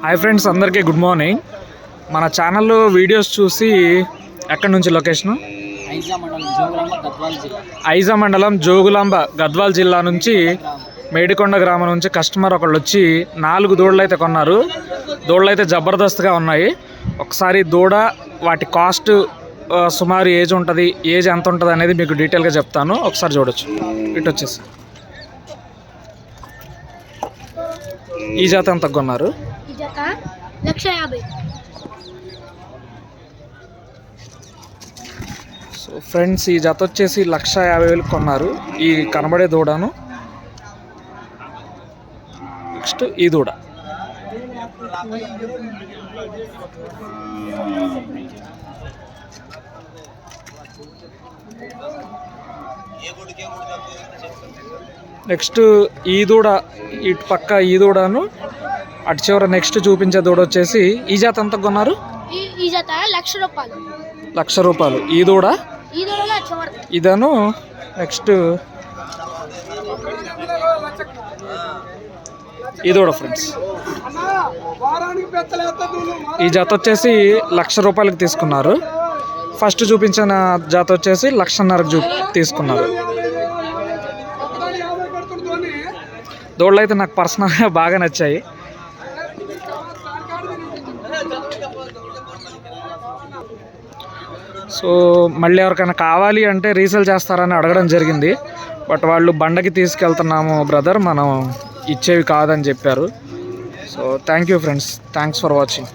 Hi friends, అందరికీ good morning. మన ఛానల్లో వీడియోస్ చూసి ఎక్కడి నుంచి లొకేషను ఐజా మండలం జోగులాంబ గద్వాల్ జిల్లా నుంచి మేడికొండ గ్రామం నుంచి కస్టమర్ ఒకళ్ళు వచ్చి 4 దూడలు అయితే కొన్నారు. దూడలు అయితే జబర్దస్త్గా ఉన్నాయి. ఒకసారి దూడ వాటి కాస్ట్ సుమారు ఏజ్ ఉంటుంది, ఏజ్ ఎంత ఉంటుంది అనేది మీకు డీటెయిల్గా చెప్తాను. ఒకసారి చూడొచ్చు. ఇటు వచ్చేసి ఈ జాత ఎంత కొన్నారు? 150. సో ఫ్రెండ్స్, ఈ జత వచ్చేసి 150,000 కొన్నారు. ఈ కనబడే దూడను. నెక్స్ట్ ఈ దూడ. నెక్స్ట్ ఈ దూడ, ఇటు పక్క ఈ దూడను, అటు చివర నెక్స్ట్ చూపించే దూడ వచ్చేసి ఈ జాత ఎంత కొన్నారు? ఈ జాత 1,00,000 రూపాయలు. 1,00,000 రూపాయలు. ఈ దూడ ఇదను. నెక్స్ట్ ఈ దూడ ఫ్రెండ్స్. ఈ జాత వచ్చేసి 1,00,000 రూపాయలకి తీసుకున్నారు. ఫస్ట్ చూపించిన జాత వచ్చేసి 1,50,000 తీసుకున్నారు. దూడలు అయితే నాకు పర్సనల్గా బాగా నచ్చాయి. సో మళ్ళీ ఎవరికైనా కావాలి అంటే రీసేల్ చేస్తారని అడగడం జరిగింది. బట్ వాళ్ళు బండకి తీసుకెళ్తున్నాము బ్రదర్, మనం ఇచ్చేవి కాదని చెప్పారు. So thank you friends, thanks for watching.